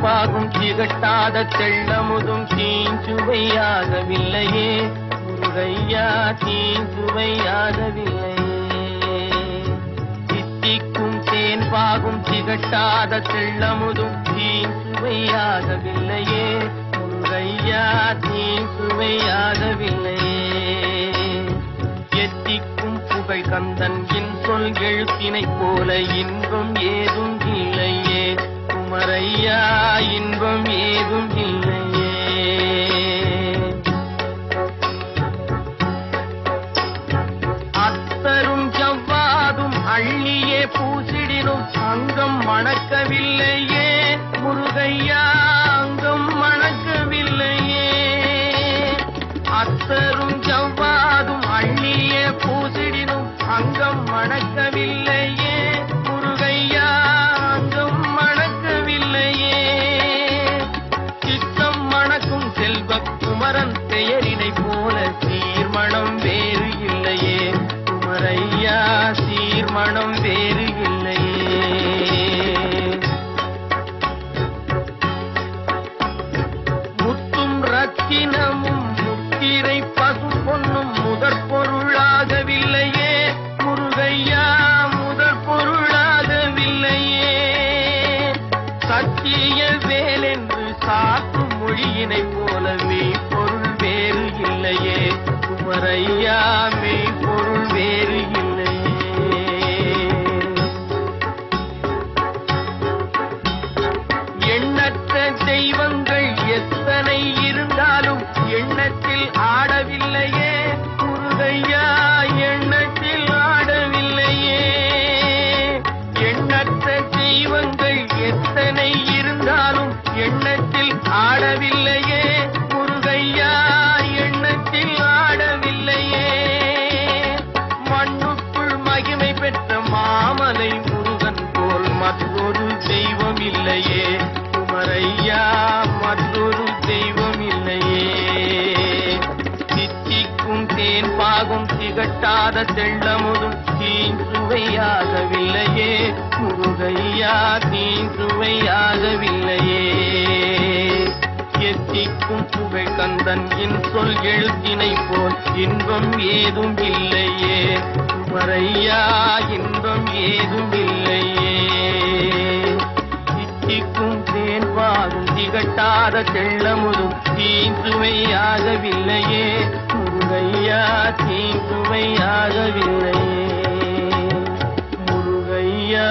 பாகும் திகட்டாத தெள்ளமுதும் தீஞ்சுவையாகவில்லையே முருகையா, தீஞ்சுவையாகவில்லையே. தித்திக்கும் தேன் பாகும் திகட்டாத தெள்ளமுதும் தீஞ்சுவையாகவில்லையே முருகையா, தீஞ்சுவையாகவில்லையே. எத்திக்கும் புகழ் கந்தன் என் சொல் எழுத்தினைப் போல இன்பம் ஏதும் இல்லையே குமரையா, இன்பம் ஏதும் இல்லையே. அத்தரும் ஜவ்வாதும் அள்ளியே பூசிடினும் அங்கம் மணக்கவில்லையே முருகையா, அங்கம் மணக்கவில்லையே. அத்தரும் ஜவ்வாதும் அள்ளியே பூசிடினும் அங்கம் மணக்கவில்லையே முருகையா, அங்கம் மணக்கவில்லையே. சித்தம் மணக்கும் செல்வ குமரன் பெயரினை போல சீர்மணம் வேறு இல்லையே குமரையா, சீர்மணம் வேறு இல்லையே. முத்தும் ரத்தினமும் முத்திரை பசும் பொன்னும் முதற் பொருளாகவில்லையே முருகையா, முதற் பொருளாகவில்லையே. சத்திய வேலென்று சாற்றும் மொழியினை போல மெய்ப்பொருள் வேறு இல்லையே குமரையா, மெய்ப்பொருள் வேறு இல்லையே. எண்ணற்ற தெய்வங்கள் எத்தனை இருந்தாலும் எண்ணத்தில் ஆடவில்லையே முருகையா, எண்ணத்தில் ஆடவில்லையே. எண்ணற்ற தெய்வங்கள் எத்தனை இருந்தாலும் எண்ணத்தில் ஆடவில்லையே முருகையா, எண்ணத்தில் ஆடவில்லையே. மண்ணுக்குள் மகிமை பெற்ற மாமலை முருகன் போல் மற்றொரு தெய்வம் இல்லையே குமரையா, மற்றொரு தெய்வம் இல்லையே. தித்திக்கும் தேன் பாகும் திகட்டாத தெள்ளமுதும் தீஞ்சுவையாகவில்லையே முருகையா, தீஞ்சுவையாகவில்லையே. எத்திக்கும் புகழ் கந்தன் என் சொல் எழுத்தினைப் போல் இன்பம் ஏதும் இல்லையே குமரையா, இன்பம் ஏதும் இல்லையே. தித்திக்கும் தேன் பாகும் திகட்டாத தெள்ளமுதும் தீஞ்சுவையாகவில்லையே முருகையா, தீஞ்சுவையாகவில்லையே முருகையா.